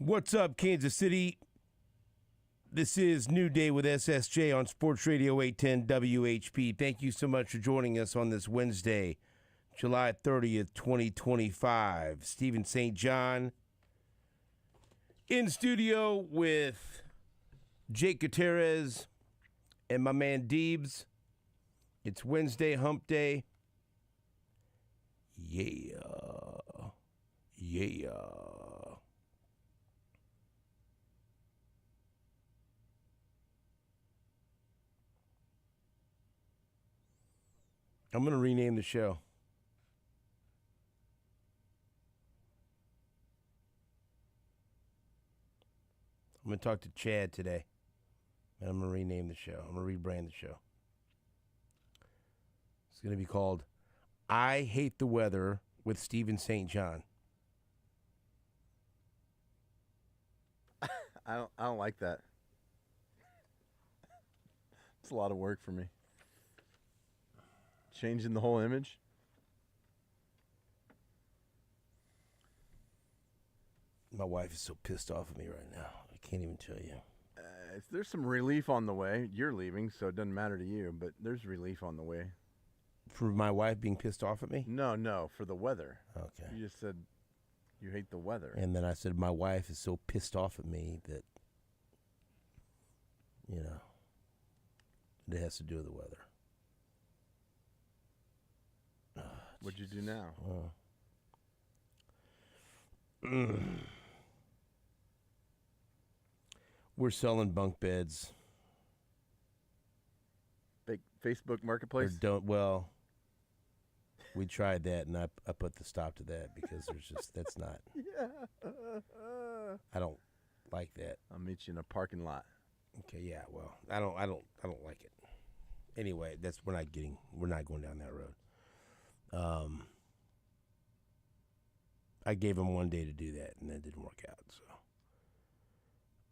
What's up, Kansas City? This is New Day with SSJ on Sports Radio 810 WHP. Thank you so much for joining us on this Wednesday, July 30th, 2025. Stephen St. John in studio with Jake Gutierrez and my man Deebs. It's Wednesday, hump day. Yeah. I'm going to rename the show. I'm going to talk to Chad today, and I'm going to rename the show. I'm going to rebrand the show. It's going to be called I Hate the Weather with Stephen St. John. I don't like that. It's a lot of work for me. Changing the whole image. My wife is so pissed off at me right now. I can't even tell you. There's some relief on the way. You're leaving, so it doesn't matter to you, but there's relief on the way. For my wife being pissed off at me? No, for the weather. Okay. You just said you hate the weather. And then I said my wife is so pissed off at me that, it has to do with the weather. What'd you do now? We're selling bunk beds. Big Facebook Marketplace? We tried that, and I put the stop to that because there's just that's not. Yeah. I don't like that. I'll meet you in a parking lot. Okay, yeah. Well, I don't like it. Anyway, we're not going down that road. I gave him one day to do that, and that didn't work out. So,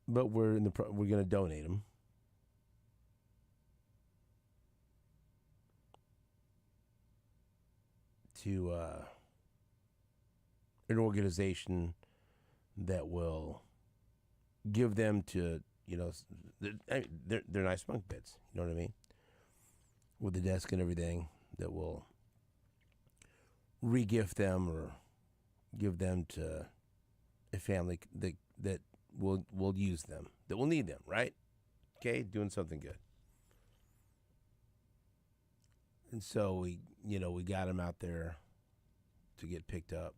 but we're going to donate them to an organization that will give them to they're nice bunk beds. You know what I mean? With the desk and everything, that will re-gift them or give them to a family that will use them, that will need them, right? Okay, doing something good. And so we got him out there to get picked up.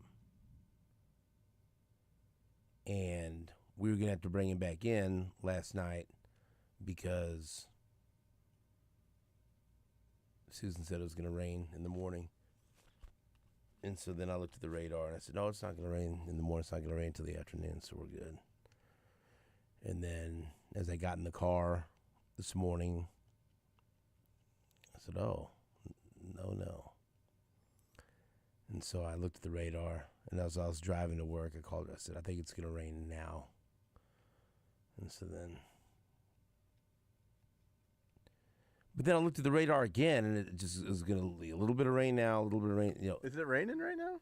And we were going to have to bring him back in last night because Susan said it was going to rain in the morning. And so then I looked at the radar and I said, no, it's not going to rain in the morning. It's not going to rain until the afternoon, so we're good. And then as I got in the car this morning, I said, oh, no. And so I looked at the radar, and as I was driving to work, I called her. I said, I think it's going to rain now. And so then... But then I looked at the radar again, and it was going to be a little bit of rain now, a little bit of rain. Is it raining right now?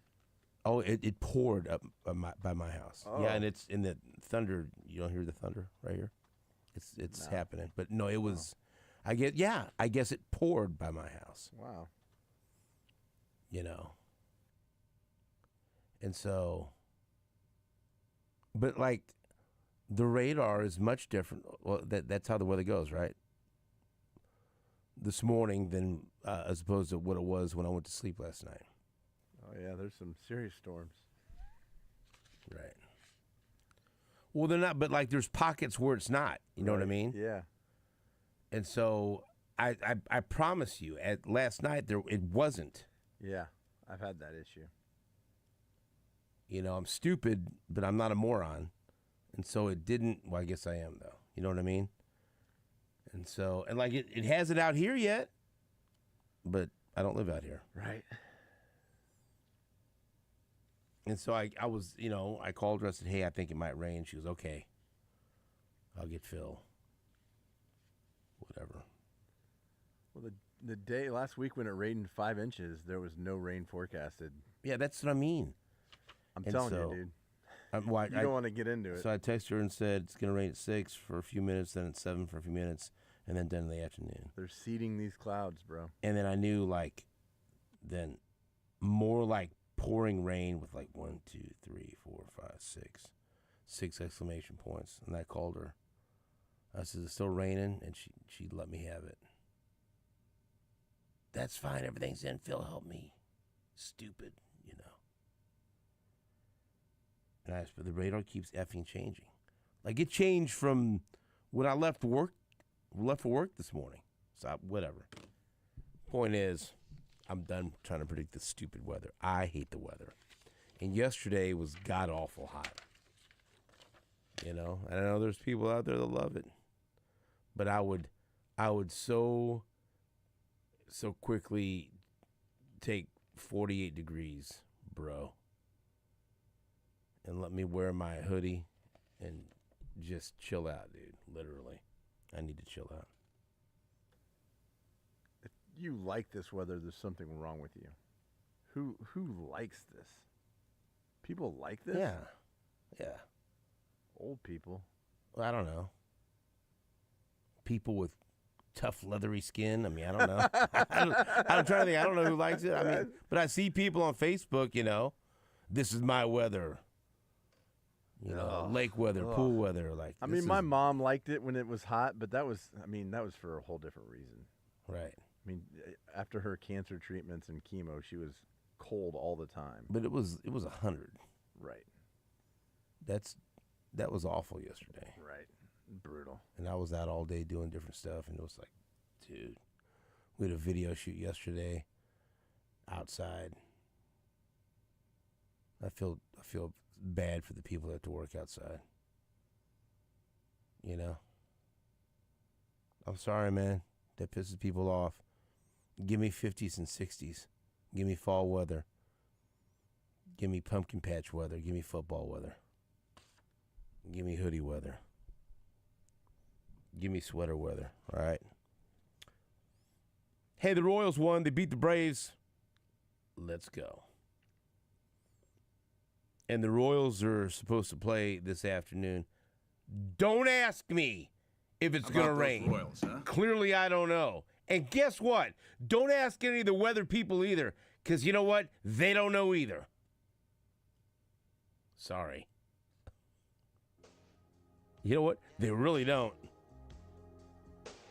Oh, it poured up by my house. Oh. Yeah, and it's in the thunder. You don't hear the thunder right here? It's happening. But no, it was. Oh. I guess it poured by my house. Wow. And so, but like, the radar is much different. Well, that's how the weather goes, right? This morning than as opposed to what it was when I went to sleep last night. Oh, yeah, there's some serious storms. Right. Well, they're not, but like there's pockets where it's not. You know what I mean? Yeah. And so I promise you, last night it wasn't. Yeah, I've had that issue. I'm stupid, but I'm not a moron. And so it didn't, well, I guess I am, though. You know what I mean? And so, and like it hasn't out here yet, but I don't live out here. Right. And so I was, I called her. I said, hey, I think it might rain. She was, okay, I'll get Phil. Whatever. Well, the day last week when it rained 5 inches, there was no rain forecasted. Yeah, that's what I mean. I'm telling you, dude. You don't want to get into it. So I texted her and said it's going to rain at 6 for a few minutes, then at 7 for a few minutes, and then done in the afternoon. They're seeding these clouds, bro. And then I knew, like, then more like pouring rain with like 1, 2, 3, 4, 5, 6 exclamation points. And I called her. I said, it's still raining, and she let me have it. That's fine. Everything's in. Phil, help me. Stupid, you know. And but the radar keeps effing changing. Like, it changed from when I left for work this morning. So whatever. Point is, I'm done trying to predict the stupid weather. I hate the weather. And yesterday was god-awful hot. You know? And I know there's people out there that love it. But I would so quickly take 48 degrees, bro. And let me wear my hoodie and just chill out, dude. Literally. I need to chill out. If you like this weather, there's something wrong with you. Who likes this? People like this? Yeah. Old people. Well, I don't know. People with tough, leathery skin. I mean, I don't know. I'm trying to think. I don't know who likes it. I mean, but I see people on Facebook, you know, this is my weather. You know, lake weather, pool weather. Like, I mean, my mom liked it when it was hot, but that was for a whole different reason. Right. I mean, after her cancer treatments and chemo, she was cold all the time. But it was 100. Right. That was awful yesterday. Right. Brutal. And I was out all day doing different stuff, and it was like, dude, we had a video shoot yesterday outside. I feel bad for the people that have to work outside. You know? I'm sorry, man. That pisses people off. Give me 50s and 60s. Give me fall weather. Give me pumpkin patch weather. Give me football weather. Give me hoodie weather. Give me sweater weather. All right? Hey, the Royals won. They beat the Braves. Let's go. And the Royals are supposed to play this afternoon. Don't ask me if it's going to rain. Royals, huh? Clearly, I don't know. And guess what? Don't ask any of the weather people either, because you know what? They don't know either. Sorry. You know what? They really don't.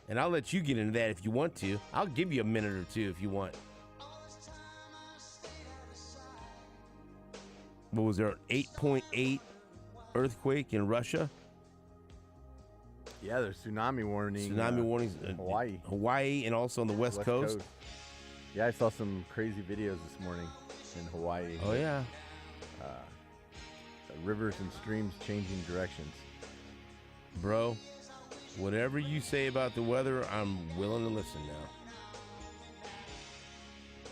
And I'll let you get into that if you want to. I'll give you a minute or two if you want. What was there, an 8.8 earthquake in Russia? Yeah, there's tsunami warnings. Tsunami warnings in Hawaii. Hawaii and also on the West Coast. Yeah, I saw some crazy videos this morning in Hawaii. Oh, yeah. Rivers and streams changing directions. Bro, whatever you say about the weather, I'm willing to listen now.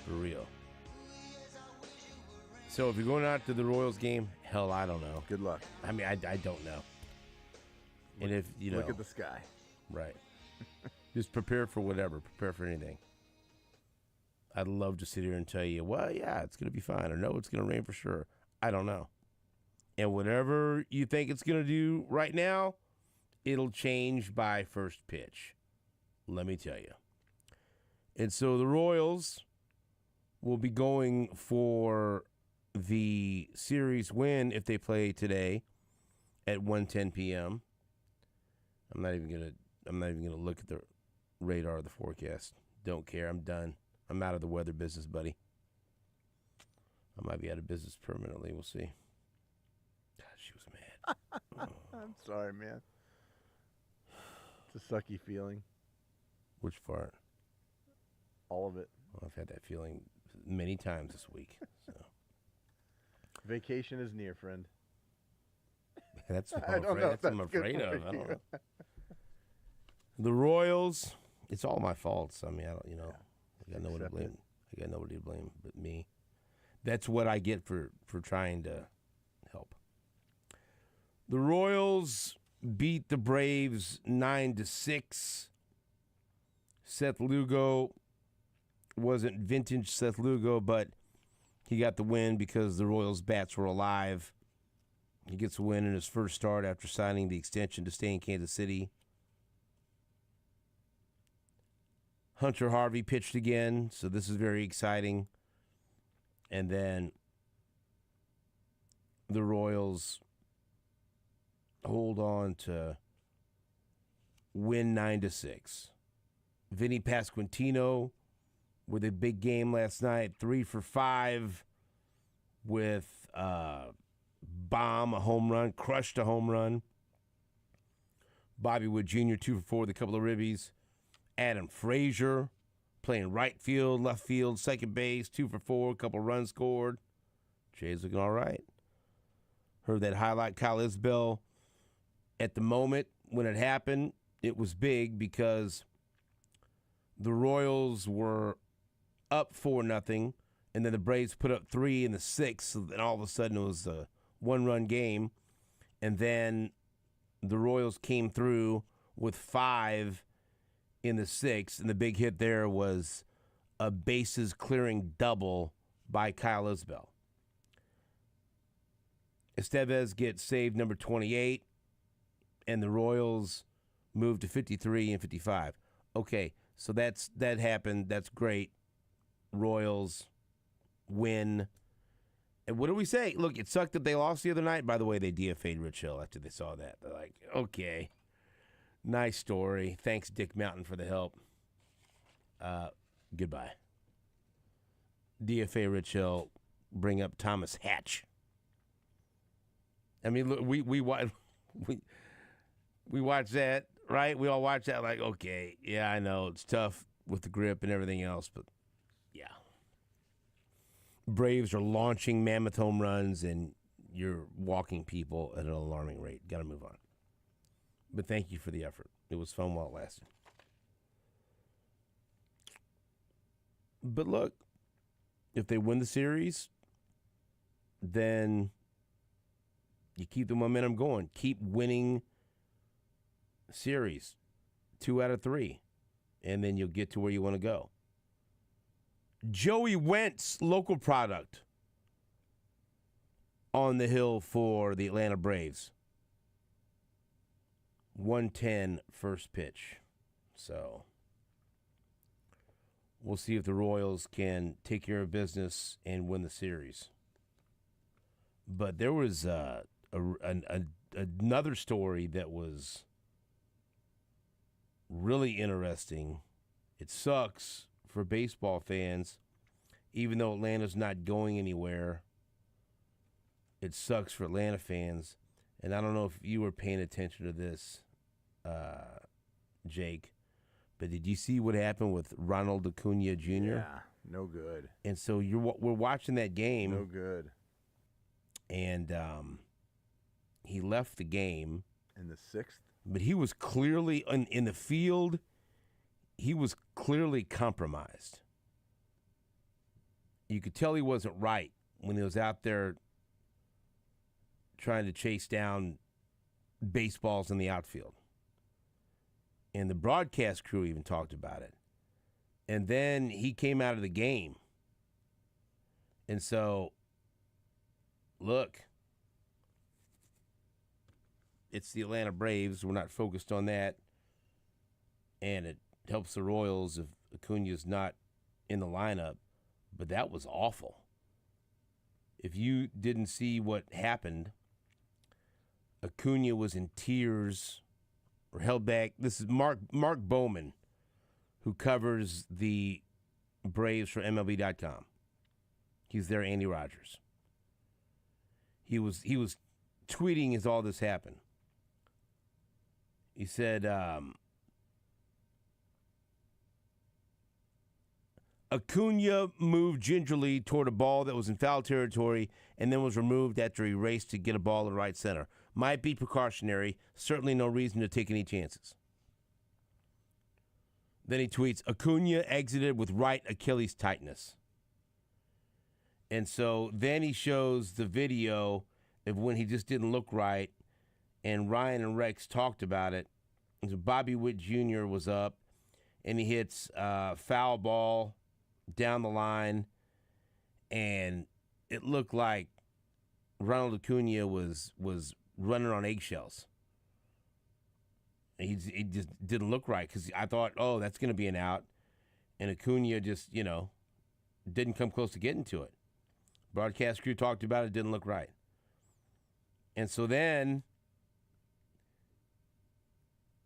For real. So if you're going out to the Royals game, hell, I don't know. Good luck. I mean, I don't know. And if, you know. Look at the sky. Right. Just prepare for whatever. Prepare for anything. I'd love to sit here and tell you, well, yeah, it's going to be fine. Or no, it's going to rain for sure. I don't know. And whatever you think it's going to do right now, it'll change by first pitch. Let me tell you. And so the Royals will be going for the series win if they play today at 1:10 p.m. I'm not even gonna look at the radar or the forecast. Don't care. I'm done. I'm out of the weather business, buddy. I might be out of business permanently. We'll see. God, she was mad. I'm sorry, man. It's a sucky feeling. Which part? All of it. Well, I've had that feeling many times this week. So. Vacation is near, friend. That's what I'm afraid of. I don't know. The Royals, it's all my faults. I mean, I don't, you know, I got nobody to blame. I got nobody to blame but me. That's what I get for trying to help. The Royals beat the Braves 9-6. Seth Lugo wasn't vintage Seth Lugo, but he got the win because the Royals' bats were alive. He gets a win in his first start after signing the extension to stay in Kansas City. Hunter Harvey pitched again, so this is very exciting. And then the Royals hold on to win 9-6. Vinny Pasquantino with a big game last night, 3 for 5 with bomb, a home run, crushed a home run. Bobby Wood Jr., 2 for 4 with a couple of ribbies. Adam Frazier playing right field, left field, second base, 2 for 4, a couple runs scored. Jay's looking all right. Heard that highlight, Kyle Isbell. At the moment when it happened, it was big because the Royals were up 4-0, and then the Braves put up 3 in the 6th, and all of a sudden it was a one-run game. And then the Royals came through with 5 in the 6th, and the big hit there was a bases-clearing double by Kyle Isbell. Estevez gets save number 28, and the Royals moved to 53 and 55. Okay, so that happened. That's great. Royals win. And what do we say? Look, it sucked that they lost the other night. By the way, they DFA'd Rich Hill after they saw that. They're like, okay, nice story. Thanks, Dick Mountain, for the help. Goodbye. DFA Rich Hill, bring up Thomas Hatch. I mean, look, we watch that, right? We all watch that like, okay, yeah, I know it's tough with the grip and everything else, but yeah. Braves are launching mammoth home runs, and you're walking people at an alarming rate. Got to move on. But thank you for the effort. It was fun while it lasted. But look, if they win the series, then you keep the momentum going. Keep winning series 2 out of 3, and then you'll get to where you want to go. Joey Wentz, local product, on the hill for the Atlanta Braves. 1:10 first pitch. So we'll see if the Royals can take care of business and win the series. But there was another story that was really interesting. It sucks for baseball fans, even though Atlanta's not going anywhere. It sucks for Atlanta fans. And I don't know if you were paying attention to this, Jake, but did you see what happened with Ronald Acuna Jr.? Yeah, no good. And so we're watching that game. No good. And he left the game. In the 6th? But he was clearly, in the field, he was clearly compromised. You could tell he wasn't right when he was out there trying to chase down baseballs in the outfield. And the broadcast crew even talked about it. And then he came out of the game. And so, look, it's the Atlanta Braves. We're not focused on that. And it helps the Royals if Acuna's not in the lineup. But that was awful. If you didn't see what happened, Acuna was in tears or held back. This is Mark Bowman, who covers the Braves for MLB.com. He's there, Andy Rogers. He was tweeting as all this happened. He said, Acuna moved gingerly toward a ball that was in foul territory and then was removed after he raced to get a ball in right center. Might be precautionary. Certainly no reason to take any chances. Then he tweets, Acuna exited with right Achilles tightness. And so then he shows the video of when he just didn't look right, and Ryan and Rex talked about it. And so Bobby Witt Jr. was up, and he hits foul ball down the line, and it looked like Ronald Acuna was running on eggshells. He just didn't look right because I thought, oh, that's going to be an out. And Acuna just, didn't come close to getting to it. Broadcast crew talked about it, didn't look right. And so then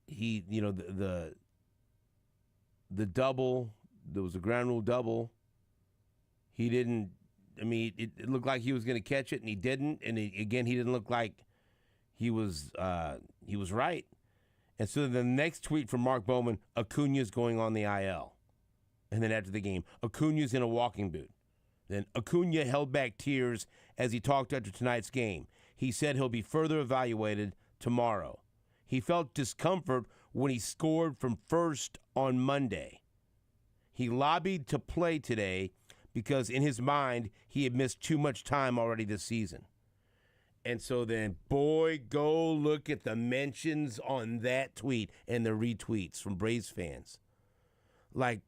he, the double, there was a ground rule double. He didn't, it looked like he was going to catch it, and he didn't. And he didn't look like he was right. And so the next tweet from Mark Bowman, Acuna's going on the IL. And then after the game, Acuna's in a walking boot. Then Acuna held back tears as he talked after tonight's game. He said he'll be further evaluated tomorrow. He felt discomfort when he scored from first on Monday. He lobbied to play today because in his mind, he had missed too much time already this season. And so then, boy, go look at the mentions on that tweet and the retweets from Braves fans. Like,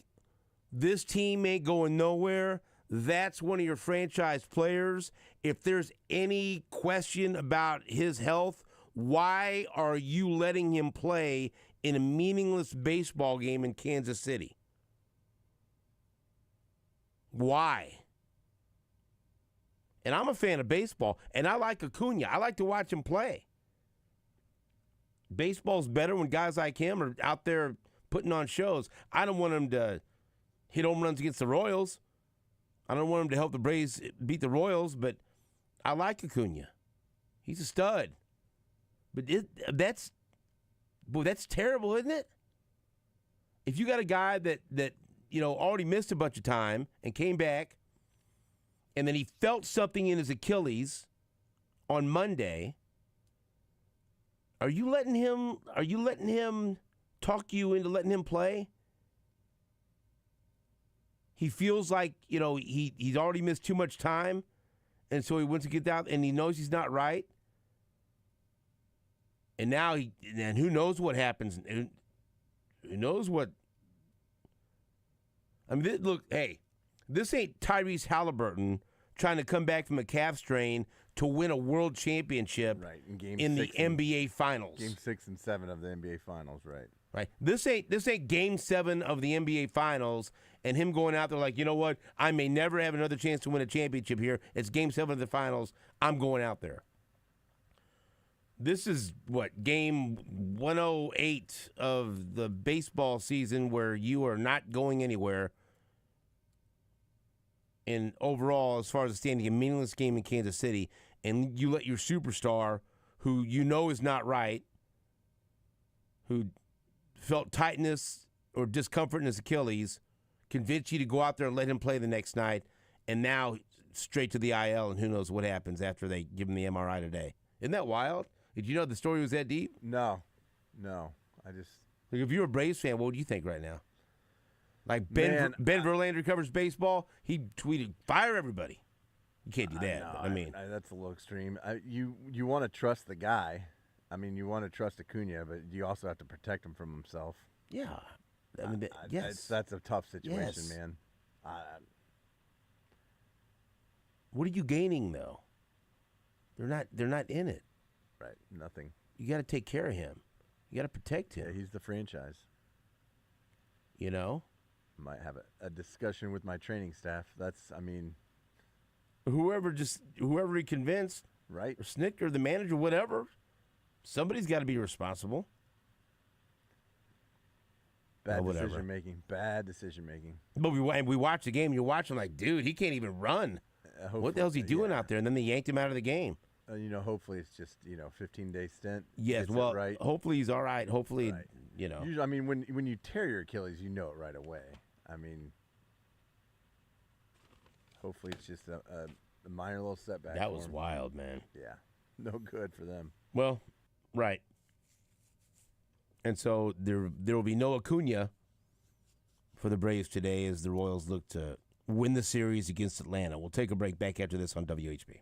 this team ain't going nowhere. That's one of your franchise players. If there's any question about his health, why are you letting him play in a meaningless baseball game in Kansas City? Why? And I'm a fan of baseball, and I like Acuna. I like to watch him play. Baseball's better when guys like him are out there putting on shows. I don't want him to hit home runs against the Royals. I don't want him to help the Braves beat the Royals, but I like Acuna. He's a stud. But that's terrible, isn't it? If you got a guy that already missed a bunch of time and came back, and then he felt something in his Achilles on Monday, are you letting him talk you into letting him play? He feels like, he's already missed too much time, and so he wants to get out, and he knows he's not right. And now who knows what happens? Who knows what? Look, hey, this ain't Tyrese Halliburton trying to come back from a calf strain to win a world championship in the NBA Finals. Game 6 and 7 of the NBA Finals, right? Right. This ain't Game 7 of the NBA Finals and him going out there like, you know what? I may never have another chance to win a championship here. It's Game 7 of the Finals. I'm going out there. This is Game 108 of the baseball season where you are not going anywhere. And overall, as far as the standing, a meaningless game in Kansas City, and you let your superstar, who is not right, who felt tightness or discomfort in his Achilles, convince you to go out there and let him play the next night, and now straight to the IL, and who knows what happens after they give him the MRI today. Isn't that wild? Did you know the story was that deep? No. If you're a Braves fan, what would you think right now? Like Ben Verlander covers baseball, he tweeted, "Fire everybody." You can't do that. That's a little extreme. You want to trust the guy. You want to trust Acuna, but you also have to protect him from himself. Yeah, yes, that's a tough situation, yes. Man. What are you gaining though? They're not in it. Right, nothing. You got to take care of him. You got to protect him. Yeah, he's the franchise. Might have a discussion with my training staff. Whoever he convinced, right? Or Snick or the manager, whatever. Somebody's got to be responsible. Bad decision making. But we watched the game. You're watching like, dude, he can't even run. What the hell's he doing out there? And then they yanked him out of the game. Hopefully it's just 15-day stint. Yes, right. Hopefully he's all right. Hopefully, right. Usually, when you tear your Achilles, you know it right away. Hopefully it's just a minor little setback. That was wild, man. Yeah, no good for them. Well, right. And so there will be no Acuna for the Braves today as the Royals look to win the series against Atlanta. We'll take a break. Back after this on WHB.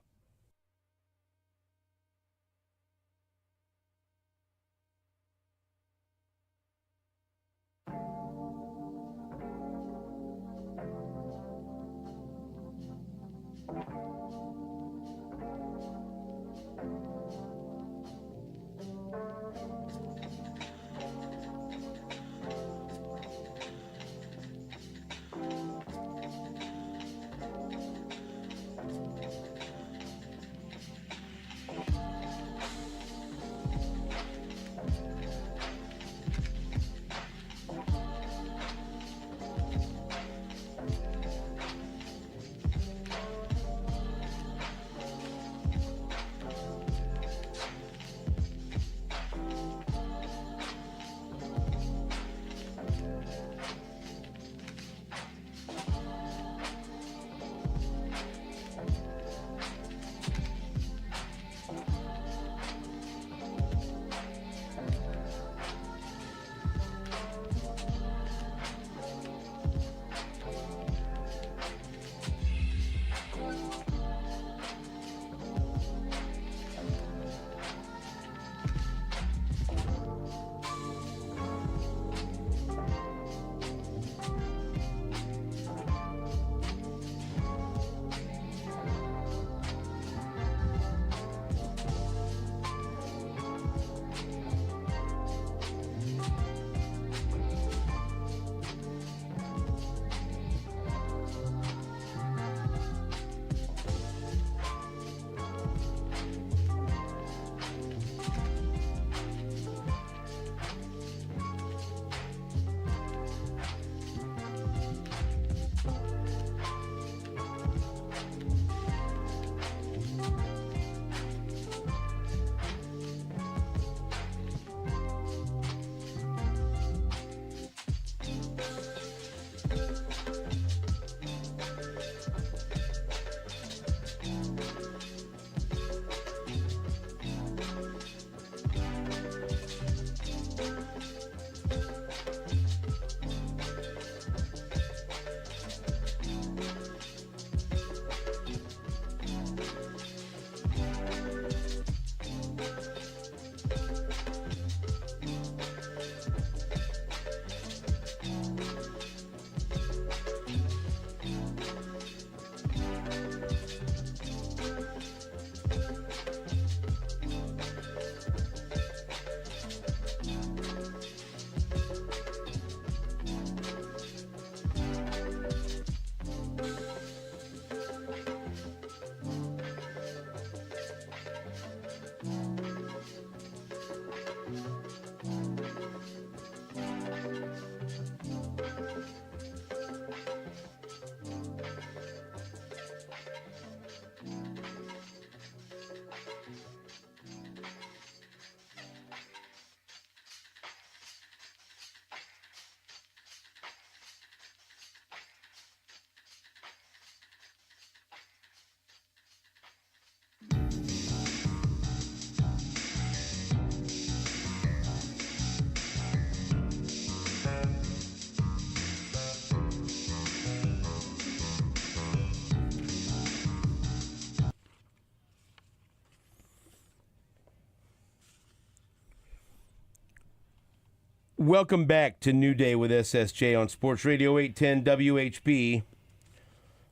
Welcome back to New Day with SSJ on Sports Radio 810 WHB.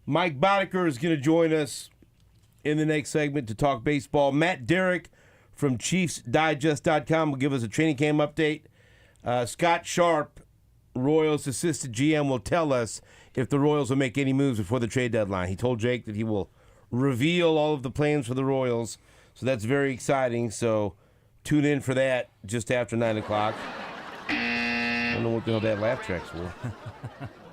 Mike Boddicker is going to join us in the next segment to talk baseball. Matt Derrick from ChiefsDigest.com will give us a training camp update. Scott Sharp, Royals assistant GM, will tell us if the Royals will make any moves before the trade deadline. He told Jake that he will reveal all of the plans for the Royals, so that's very exciting. So tune in for that just after 9 o'clock. I don't know what the hell that laugh track's for.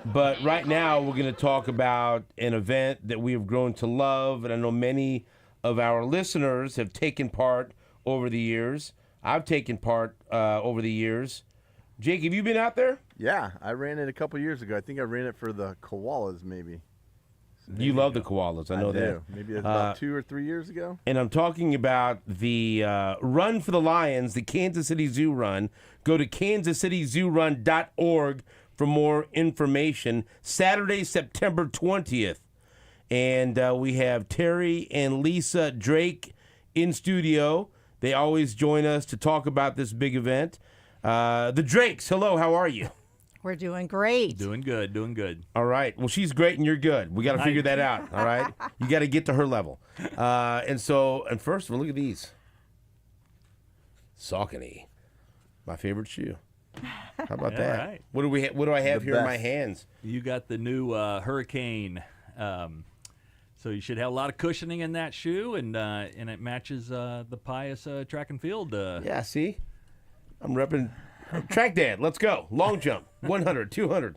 But right now we're going to talk about an event that we have grown to love, and I know many of our listeners have taken part over the years. I've taken part over the years. Jake, have you been out there? Yeah, I ran it a couple years ago. I think I ran it for the Koalas, maybe. You love the Koalas. I know that. Do. Maybe it's about 2 or 3 years ago. And I'm talking about the Run for the Lions, the Kansas City Zoo Run. Go to kansascityzoorun.org for more information. Saturday, September 20th. And we have Terry and Lisa Drake in studio. They always join us to talk about this big event. The Drakes, hello, how are you? We're doing great. Doing good, doing good. All right. Well, she's great and you're good. We got to figure that out, all right? You got to get to her level. And first of all, look at these. Saucony, my favorite shoe. How about that? Right. What do I have here in my hands? You got the new Hurricane. So you should have a lot of cushioning in that shoe, and it matches the Pius track and field. Yeah, see? I'm repping track dad. Let's go. Long jump, 100, 200.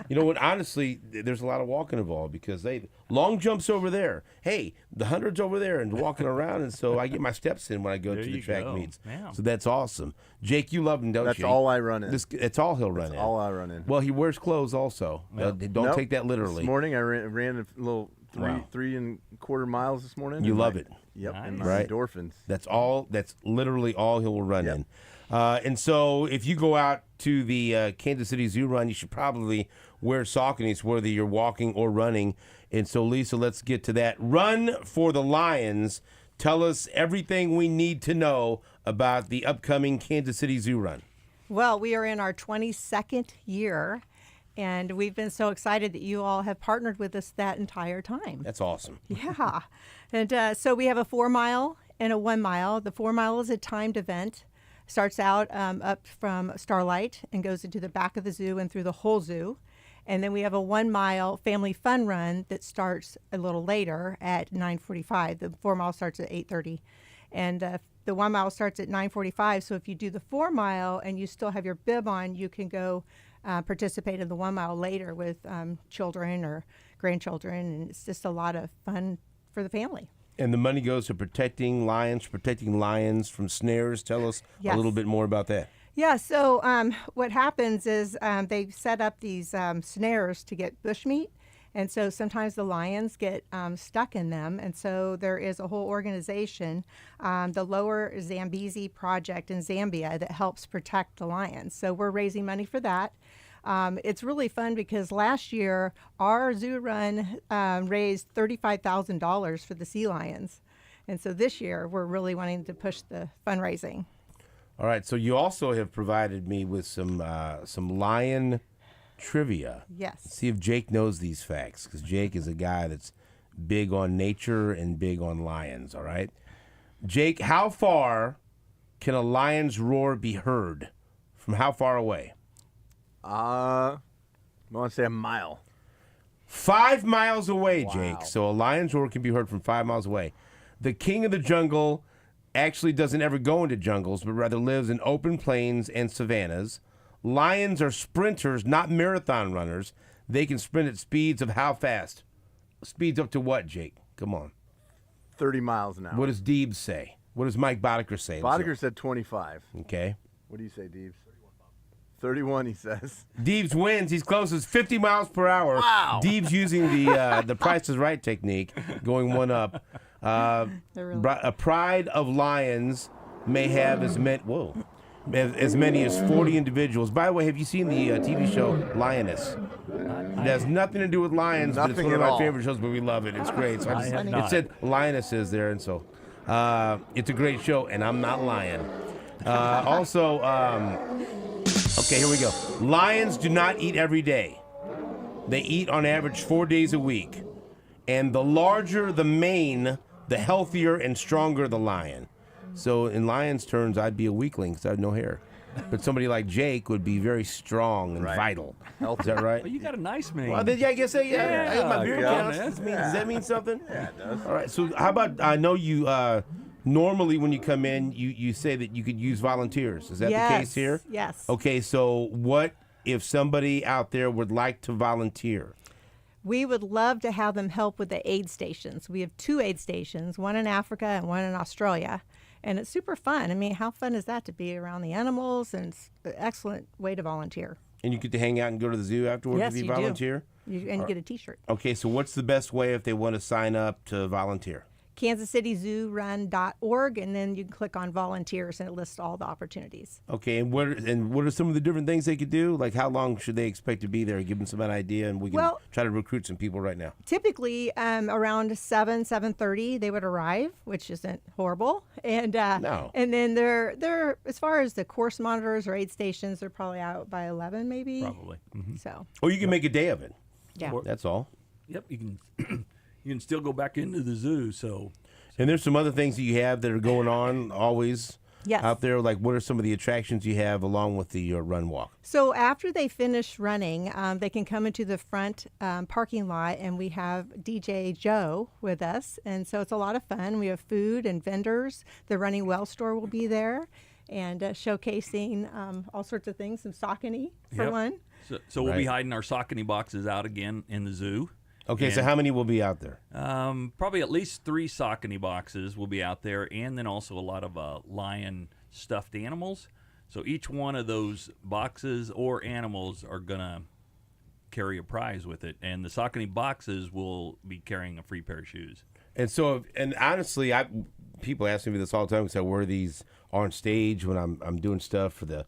You know what? Honestly, there's a lot of walking involved because long jumps over there. Hey, the 100's over there and walking around, and so I get my steps in when I go to the track meets. Yeah. So that's awesome. Jake, you love him, don't That's you? all I run in. That's all he'll run in. That's all I run in. Well, he wears clothes also. Don't Nope. take that literally. This morning I ran a little 3.25 miles this morning. You and love it. Yep, Nice. and my Right. endorphins. That's literally all he will run Yep. in. And so if you go out to the Kansas City Zoo Run, you should probably wear Sauconys, whether you're walking or running. And so, Lisa, let's get to that. Run for the Lions. Tell us everything we need to know about the upcoming Kansas City Zoo Run. Well, we are in our 22nd year, and we've been so excited that you all have partnered with us that entire time. That's awesome. Yeah. And so we have a 4 mile and a 1 mile. The 4 mile is a timed event. Starts out up from Starlight and goes into the back of the zoo and through the whole zoo. And then we have a 1 mile family fun run that starts a little later at 9:45. The 4 mile starts at 8:30. And the 1 mile starts at 9:45. So if you do the 4 mile and you still have your bib on, you can go participate in the 1 mile later with children or grandchildren. And it's just a lot of fun for the family. And the money goes to protecting lions from snares. Tell us a little bit more about that. Yeah, so what happens is they set up these snares to get bushmeat, and so sometimes the lions get stuck in them, and so there is a whole organization, the Lower Zambezi Project in Zambia, that helps protect the lions. So we're raising money for that. It's really fun because last year our zoo run raised $35,000 for the sea lions. And so this year we're really wanting to push the fundraising. All right, so you also have provided me with some lion trivia. Yes. Let's see if Jake knows these facts, because Jake is a guy that's big on nature and big on lions, all right? Jake, how far can a lion's roar be heard? From how far away? I want to say a mile. 5 miles away, Wow. Jake. So a lion's roar can be heard from 5 miles away. The king of the jungle actually doesn't ever go into jungles, but rather lives in open plains and savannas. Lions are sprinters, not marathon runners. They can sprint at speeds of how fast? Speeds up to what, Jake? Come on. 30 miles an hour. What does Deebs say? What does Mike Boddicker say? Boddicker said 25. Okay. What do you say, Deebs? 31, he says. Deebs wins. He's closest 50 miles per hour. Wow. Deebs using the Price is Right technique, going one up. A pride of lions may have as many as 40 individuals. By the way, have you seen the TV show Lioness? It has nothing to do with lions, but it's one of my favorite shows, but we love it. It's great. So it said Lionesses there, and so it's a great show, and I'm not lying. Also, Okay, here we go. Lions do not eat every day. They eat on average 4 days a week. And the larger the mane, the healthier and stronger the lion. So in lion's terms, I'd be a weakling because I have no hair. But somebody like Jake would be very strong and vital. Is that right? Well, you got a nice mane. Well, then, yeah, I guess I got my beard yeah, counts. man. Does that mean something? Yeah, it does. All right. So how about, I know you, normally when you come in, you say that you could use volunteers. Is that the case here? Yes. Okay, so what if somebody out there would like to volunteer? We would love to have them help with the aid stations. We have 2 aid stations, one in Africa and one in Australia. And it's super fun. I mean, how fun is that to be around the animals? And it's an excellent way to volunteer. And you get to hang out and go to the zoo afterwards Yes, if you you do. volunteer? And you get a T-shirt. Okay, so what's the best way if they want to sign up to volunteer? KansasCityZooRun.org, and then you can click on volunteers, and it lists all the opportunities. Okay, and what are some of the different things they could do? Like, how long should they expect to be there? Give them some idea, and we can try to recruit some people right now. Typically, around 7:30, they would arrive, which isn't horrible. And No. And then they're as far as the course monitors or aid stations, they're probably out by 11, maybe. Probably. Mm-hmm. So Or you can make a day of it. yeah. That's all. Yep, you can you can still go back into the zoo. So And there's some other things that you have that are going on always Yes. out there. Like, what are some of the attractions you have along with the run walk? So after they finish running, they can come into the front parking lot, and we have DJ Joe with us. And so it's a lot of fun. We have food and vendors. The Running Well store will be there, and showcasing all sorts of things, some Saucony for Yep. one. So we'll be Right. hiding our Saucony boxes out again in the zoo. Okay, so And- how many will be out there? Probably at least 3 Saucony boxes will be out there, and then also a lot of lion stuffed animals. So each one of those boxes or animals are gonna carry a prize with it, and the Saucony boxes will be carrying a free pair of shoes. And so, and honestly, people ask me this all the time because I wear these on stage when I'm doing stuff for the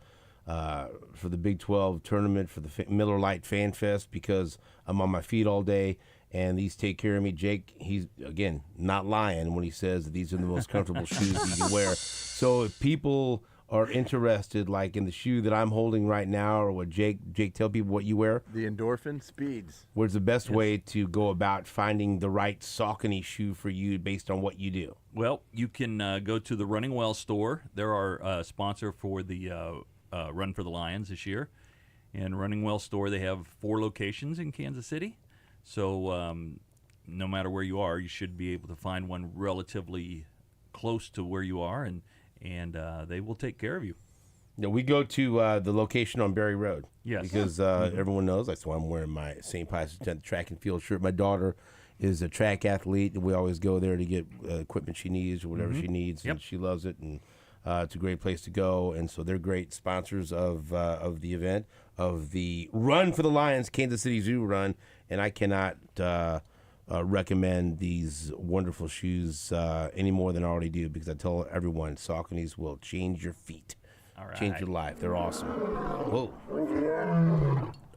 Big 12 tournament, for the Miller Lite Fan Fest, because I'm on my feet all day, and these take care of me. Jake, he's, again, not lying when he says that these are the most comfortable shoes you can wear. So if people are interested, like in the shoe that I'm holding right now, or what Jake, tell people what you wear. The Endorphin Speeds. Where's the best way to go about finding the right Saucony shoe for you based on what you do? Well, you can go to the Running Well store. They're our sponsor for the Run for the Lions this year. And Running Well store, they have 4 locations in Kansas City. So no matter where you are, you should be able to find one relatively close to where you are, and they will take care of you. Yeah, we go to the location on Berry Road. Yes. Because everyone knows that's why I'm wearing my St. Pius X track and field shirt. My daughter is a track athlete, and we always go there to get equipment she needs or whatever she needs, and she loves it, and it's a great place to go. And so they're great sponsors of the event, of the Run for the Lions, Kansas City Zoo Run, and I cannot recommend these wonderful shoes any more than I already do, because I tell everyone Sauconys will change your feet. All right. Change your life. They're awesome. Whoa.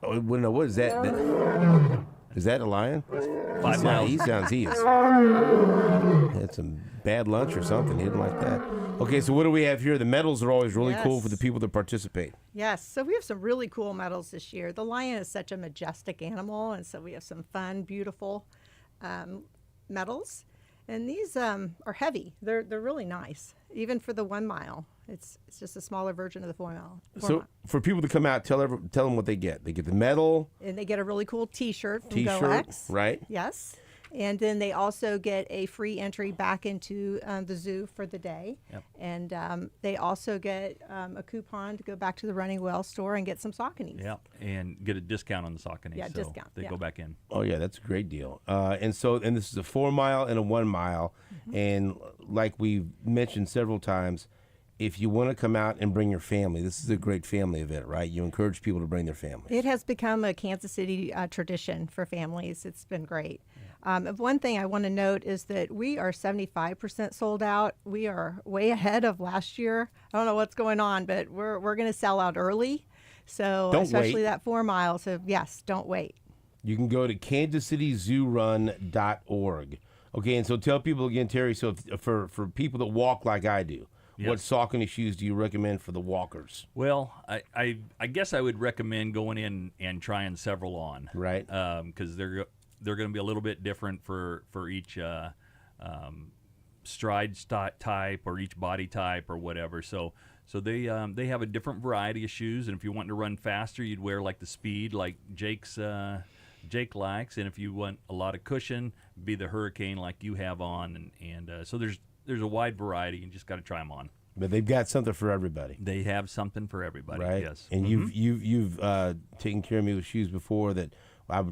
Oh, well, no, what is that? Is that a lion? 5 miles. He is. Had some bad lunch or something. He didn't like that. Okay, so what do we have here? The medals are always really cool for the people that participate. Yes, so we have some really cool medals this year. The lion is such a majestic animal, and so we have some fun, beautiful medals. And these are heavy. They're really nice, even for the 1 mile. It's just a smaller version of the 4 mile. So for people to come out, tell them what they get. They get the medal. And they get a really cool T-shirt from T-shirt, GoX. right? Yes. And then they also get a free entry back into the zoo for the day. Yep. And they also get a coupon to go back to the Running Well store and get some Sauconys. Yeah, and get a discount on the Saucony. Yeah, so discount, They yeah. go back in. Oh yeah, that's a great deal. And this is a 4 mile and a 1 mile, and like we've mentioned several times, if you want to come out and bring your family, this is a great family event, right? You encourage people to bring their families. It has become a Kansas City tradition for families. It's been great. One thing I want to note is that we are 75% sold out. We are way ahead of last year. I don't know what's going on, but we're going to sell out early. So Don't especially wait. that 4 miles. So yes, don't wait. You can go to KansasCityZooRun.org. Okay, and so tell people again, Terry, so for people that walk like I do, Yes. what Saucony shoes do you recommend for the walkers? Well, I guess I would recommend going in and trying several on, Right. Because they're going to be a little bit different for each stride type or each body type or whatever. So they have a different variety of shoes, and if you want to run faster, you'd wear like the Speed, like Jake likes, and if you want a lot of cushion, be the Hurricane like you have on, and so there's a wide variety. You just got to try them on. But they've got something for everybody. They have something for everybody. Right. Yes. And you've taken care of me with shoes before that I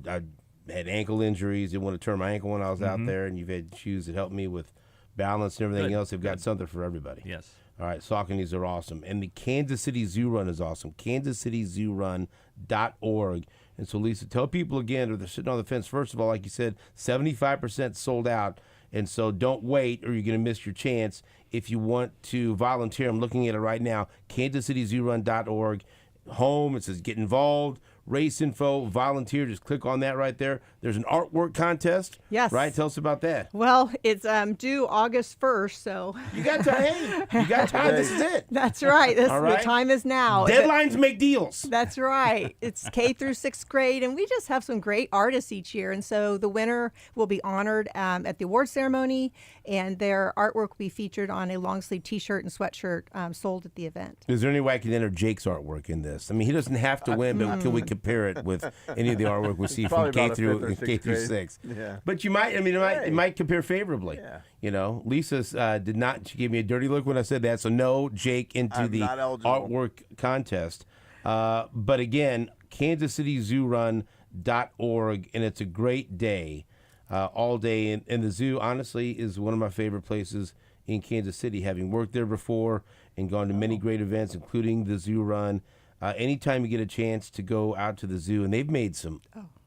had ankle injuries. Didn't want to turn my ankle when I was out there, and you've had shoes that helped me with balance and everything Good. else. They've got something for everybody. Yes. All right, Sauconys are awesome. And the Kansas City Zoo Run is awesome. KansasCityZooRun.org. And so, Lisa, tell people again, or they're sitting on the fence, first of all, like you said, 75% sold out. And so don't wait or you're going to miss your chance. If you want to volunteer, I'm looking at it right now, KansasCityZooRun.org. Home, it says get involved, race info, volunteer. Just click on that right there. There's an artwork contest. Yes. Right? Tell us about that. Well, it's due August 1st, so You got time. Hey, you got time. This is it. that's right. All right. The time is now. Deadlines make deals. That's right. It's K through 6th grade, and we just have some great artists each year. And so the winner will be honored at the award ceremony, and their artwork will be featured on a long sleeve T-shirt and sweatshirt sold at the event. Is there any way I can enter Jake's artwork in this? I mean, he doesn't have to win, but can we compare it with any of the artwork we see from Probably K about a through fifth or K sixth through grade. 6? Yeah. But you might. I mean, it might compare favorably. Yeah. You know, Lisa did not. She gave me a dirty look when I said that. So no, Jake into I'm the not eligible. artwork contest. But again, KansasCityZooRun.org, and it's a great day, all day. And the zoo, honestly, is one of my favorite places in Kansas City, having worked there before and gone to many great events, including the Zoo Run. Anytime you get a chance to go out to the zoo, and they've made some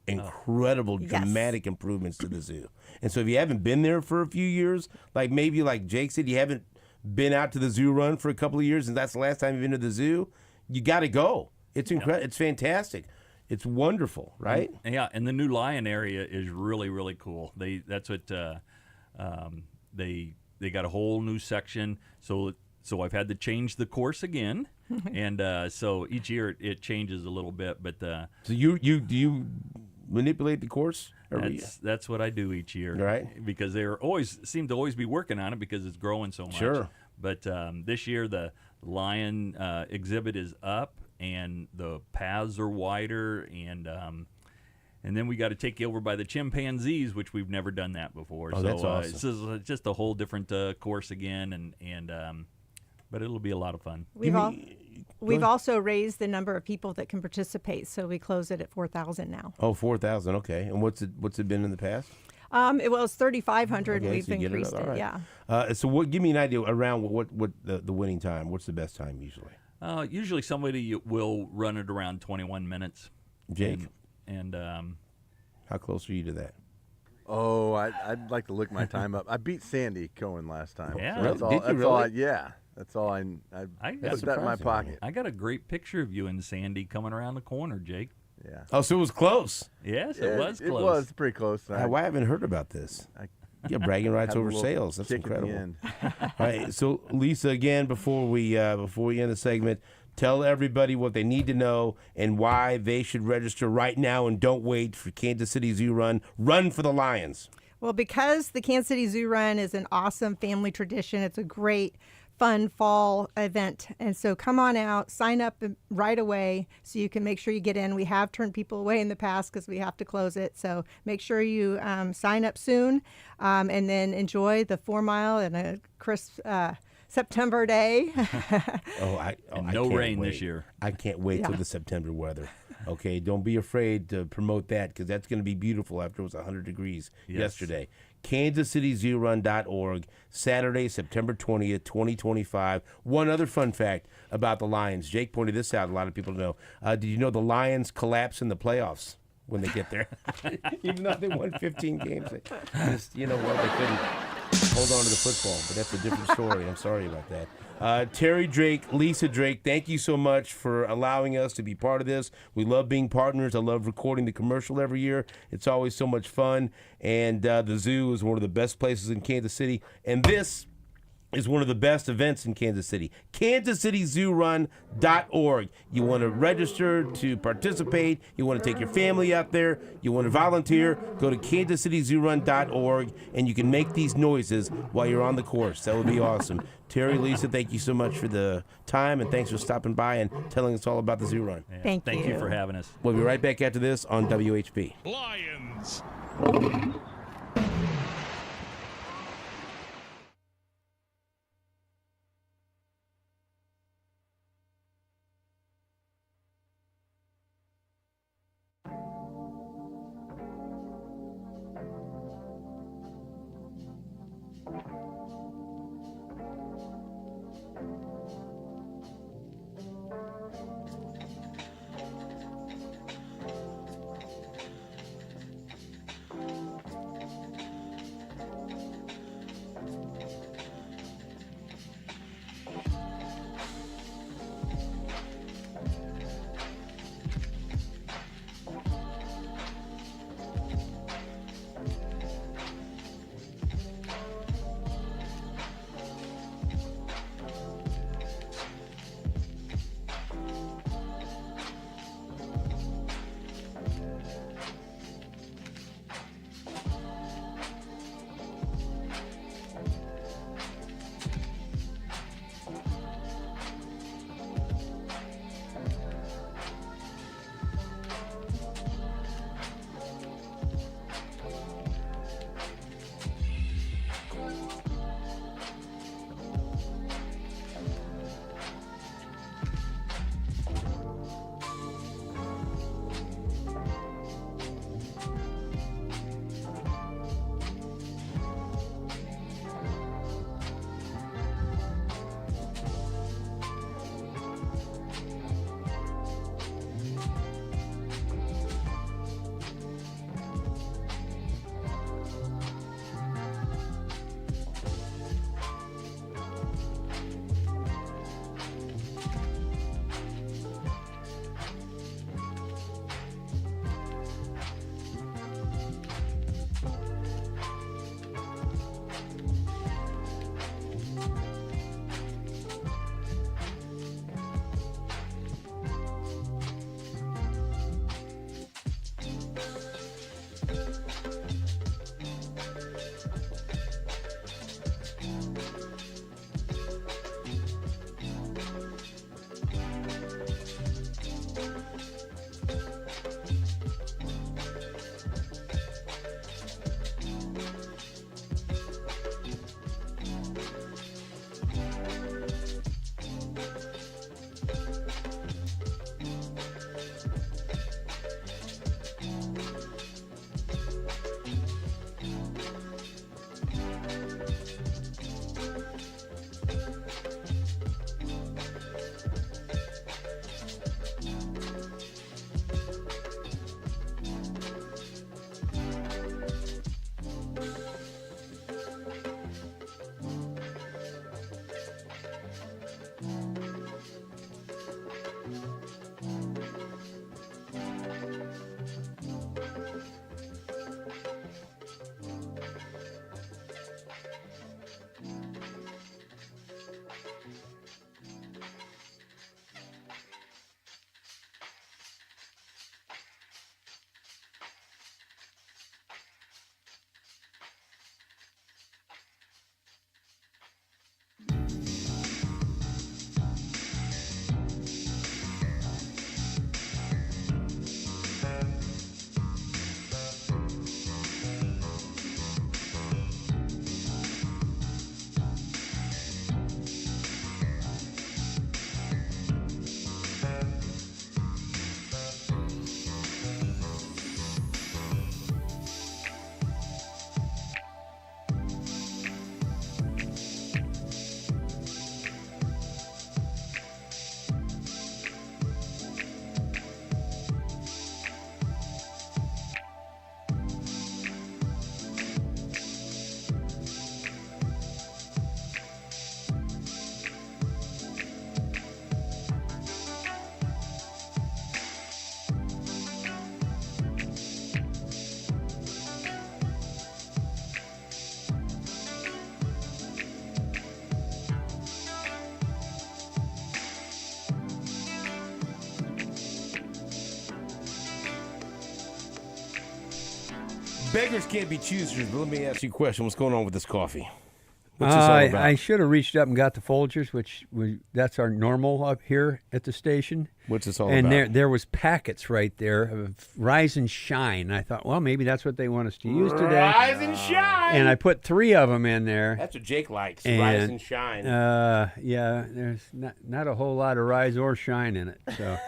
incredible, dramatic improvements to the zoo. And so if you haven't been there for a few years, like maybe like Jake said, you haven't been out to the Zoo Run for a couple of years, and that's the last time you've been to the zoo, you got to go. It's incredible. It's fantastic. It's wonderful, right? Yeah, and the new lion area is really, really cool. They got a whole new section. So I've had to change the course again, and so each year it changes a little bit. But So do you manipulate the course? that's what I do each year, Right. Because they seem to always be working on it because it's growing so much. Sure. But this year the lion exhibit is up, and the paths are wider, and then we got to take you over by the chimpanzees, which we've never done that before. Oh, that's awesome. It's just a whole different course again, and but it'll be a lot of fun. We've also raised the number of people that can participate, so we close it at 4,000 now. Oh, 4,000. Okay. And what's it been in the past? It was 3,500, Okay, and we've so you get increased all it. right. Yeah. So give me an idea around what the winning time. What's the best time usually? Usually somebody will run it around 21 minutes. Jake, And how close are you to that? Oh, I'd like to look my time up. I beat Sandy Cohen last time. Yeah. So that's Really? all. Did you that's really? all. That's all. I That's put that in my surprising. pocket. I got a great picture of you and Sandy coming around the corner, Jake. Yeah. Oh, so it was close. Yes, Yeah, it was close. It was pretty close. Why I haven't heard about this? You got bragging rights had a over little sales. That's kick at the incredible. end. All right, so Lisa, again, before we end the segment, tell everybody what they need to know and why they should register right now, and don't wait for Kansas City Zoo Run. Run for the Lions. Well, because the Kansas City Zoo Run is an awesome family tradition, it's a great, fun fall event. And so come on out, sign up right away so you can make sure you get in. We have turned people away in the past because we have to close it. So make sure you sign up soon, and then enjoy the 4 mile and a crisp September day. And I no can't rain wait. this year. I can't wait till the September weather. Okay, don't be afraid to promote that, because that's going to be beautiful after it was 100 degrees yesterday. KansasCityZooRun.org, Saturday, September 20th, 2025. One other fun fact about the Lions. Jake pointed this out. A lot of people know. Did you know the Lions collapse in the playoffs when they get there? Even though they won 15 games. They just, they couldn't hold on to the football. But that's a different story. I'm sorry about that. Terry Drake, Lisa Drake, thank you so much for allowing us to be part of this. We love being partners. I love recording the commercial every year. It's always so much fun. And the zoo is one of the best places in Kansas City. And this is one of the best events in Kansas City. KansasCityZooRun.org. You want to register to participate. You want to take your family out there. You want to volunteer. Go to KansasCityZooRun.org, and you can make these noises while you're on the course. That would be awesome. Terry, Lisa, thank you so much for the time, and thanks for stopping by and telling us all about the Zoo Run. Yeah, Thank you you for having us. We'll be right back after this on WHP. Lions. beggars can't be choosers, but let me ask you a question. What's going on with this coffee? What's this all about? I should have reached up and got the Folgers, which that's our normal up here at the station. What's this all and about? And there was packets right there of Rise and Shine. I thought, well, maybe that's what they want us to use today. Rise and Shine! And I put 3 of them in there. That's what Jake likes, Rise and Shine. Yeah, there's not a whole lot of Rise or Shine in it. So.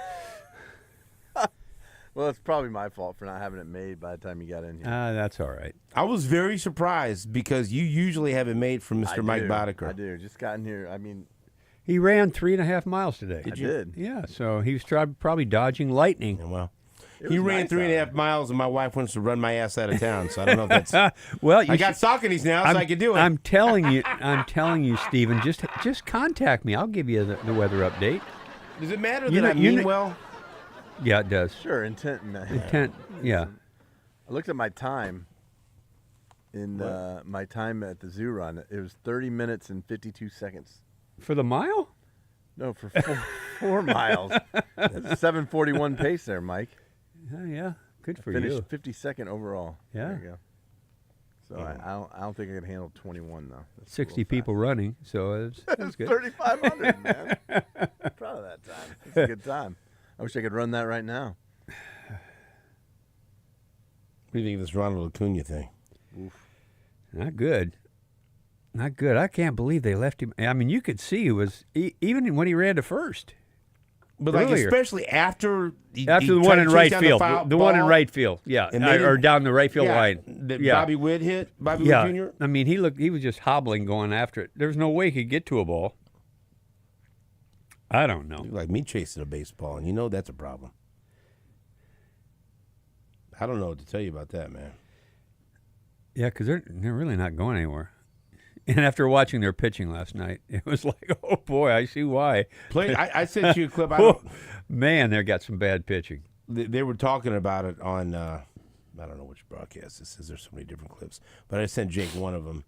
Well, it's probably my fault for not having it made by the time you got in here. That's all right. I was very surprised because you usually have it made from Mr. Mike Boddicker. I do. Just got in here. I mean, he ran 3.5 miles today. I did. Yeah, so he was probably dodging lightning. Yeah, well, he ran 3.5 miles, and my wife wants to run my ass out of town. So I don't know if that's. Well, I got Sauconys now, so I can do it. I'm telling you, Stephen. Just contact me. I'll give you the weather update. Does it matter that I mean well? Yeah, it does. Sure, intent. Yeah. I looked at my time. My time at the zoo run, it was 30 minutes and 52 seconds. For the mile? No, for 4 miles. That's 7:41 pace there, Mike. Yeah, good for Finished you. 52nd overall. Yeah. There you go. So I don't think I can handle 21 though. That's 60 people running, so that's good. 3,500, man. Proud of that time. It's a good time. I wish I could run that right now. What do you think of this Ronald Acuna thing? Oof. Not good. Not good. I can't believe they left him. I mean, you could see he was even when he ran to first. But like especially after the one in right field, the one in right field, yeah, or down the right field line. Bobby Witt hit Bobby Witt Jr. I mean, he was just hobbling going after it. There was no way he could get to a ball. I don't know. Like me chasing a baseball, and you know that's a problem. I don't know what to tell you about that, man. Yeah, because they're really not going anywhere. And after watching their pitching last night, it was like, oh boy, I see why. I sent you a clip. Man, they got some bad pitching. They were talking about it on I don't know which broadcast this is. There's so many different clips, but I sent Jake one of them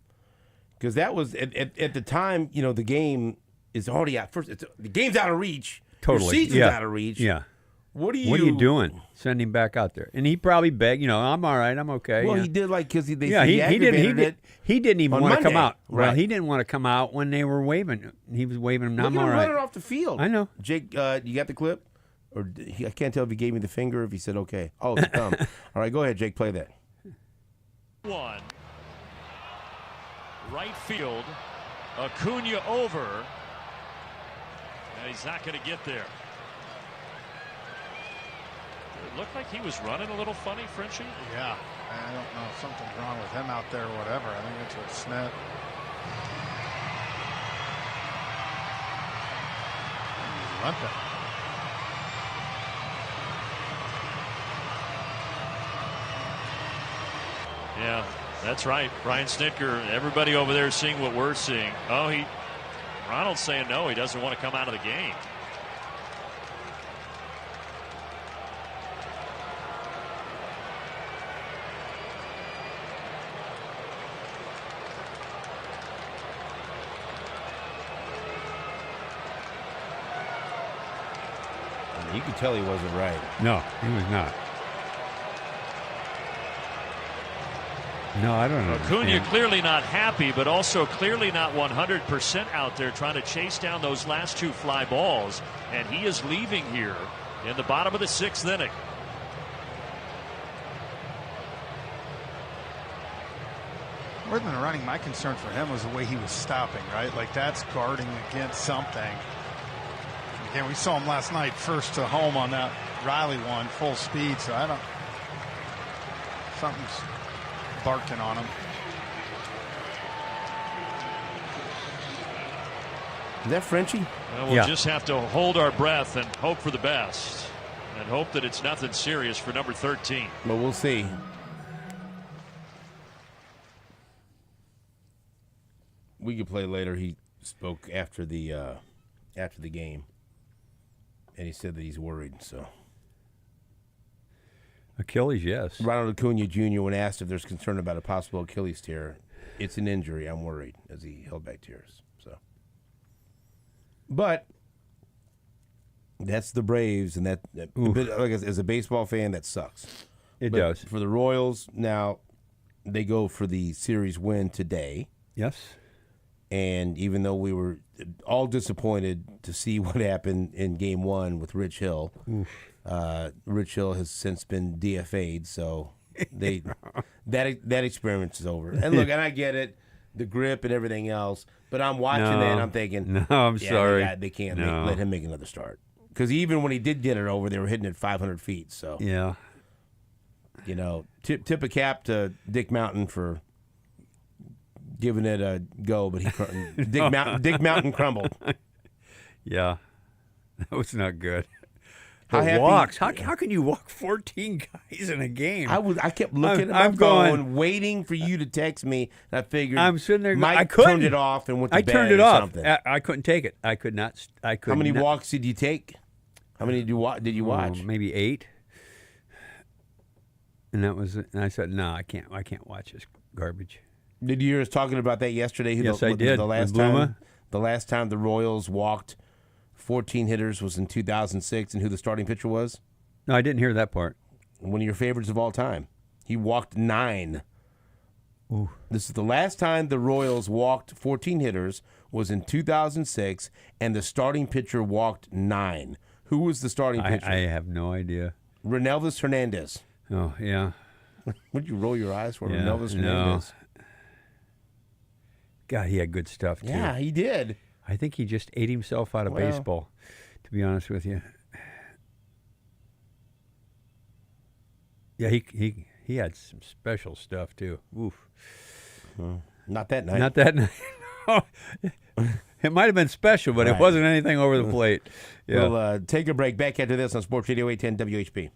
because that was at the time. You know, the game is already out. First, the game's out of reach. Totally, your season's out of reach. Yeah. What are you doing? Send him back out there, and he probably begged. You know, I'm all right. I'm okay. Well, he did because he didn't even want to come out. Right. Well, he didn't want to come out when they were waving. He was waving him. I'm all right. Running off the field. I know. Jake, you got the clip? Or I can't tell if he gave me the finger or if he said okay. Oh, it's a thumb. All right, go ahead, Jake. Play that. One. Right field. Acuna over. And he's not going to get there. It looked like he was running a little funny, Frenchie. Yeah. I don't know if something's wrong with him out there or whatever. I think that's what Smith. He's limping. Yeah, that's right. Brian Snitker, everybody over there is seeing what we're seeing. Oh, Ronald's saying no, he doesn't want to come out of the game. You could tell he wasn't right. No, he was not. No, I don't know. Acuna clearly not happy, but also clearly not 100% out there trying to chase down those last 2 fly balls. And he is leaving here in the bottom of the 6th inning. More than the running, my concern for him was the way he was stopping, right? Like that's guarding against something. Again, we saw him last night, first to home on that Riley one, full speed. So I don't. Something's barking on him. Is that Frenchie? Well, we'll just have to hold our breath and hope for the best. And hope that it's nothing serious for number 13. But we'll see. We could play later. He spoke after the game. And he said that he's worried, so. Achilles, yes. Ronald Acuna Jr., when asked if there's concern about a possible Achilles tear, it's an injury. I'm worried, as he held back tears. So, but that's the Braves, and that like as a baseball fan, that sucks. It does. For the Royals, now they go for the series win today. Yes. And even though we were all disappointed to see what happened in Game 1 with Rich Hill, Rich Hill has since been DFA'd, so that experiment is over. And look, and I get it, the grip and everything else, but I'm watching that and I'm thinking, no, I'm sorry, they can't let him make another start. Because even when he did get it over, they were hitting it 500 feet. So yeah, tip a cap to Dick Mountain for giving it a go, but Dick Mountain crumbled. Yeah, that was not good. How walks? How can you walk 14 guys in a game? I kept looking at my phone, waiting for you to text me. And I figured I'm sitting there. Mike turned it off and went to bed. I turned it or off. Something. I couldn't take it. I could not. How many walks did you take? How many did you watch? Maybe 8. And that was. And I said, no, I can't watch this garbage. Did you hear us talking about that yesterday? Yes, I did. The last time the Royals walked 14 hitters was in 2006, and who the starting pitcher was? No, I didn't hear that part. One of your favorites of all time. He walked 9. Ooh. This is the last time the Royals walked 14 hitters was in 2006, and the starting pitcher walked 9. Who was the starting pitcher? I have no idea. Renelvis Hernandez. Oh, yeah. Would you roll your eyes for Yeah, Renelvis Hernandez? No. God, he had good stuff, too. Yeah, he did. I think he just ate himself out of baseball, to be honest with you. Yeah, he had some special stuff, too. Oof. Not that night. Not that night. It might have been special, but it wasn't anything over the plate. Yeah. We'll take a break. Back after this on Sports Radio 810 WHP.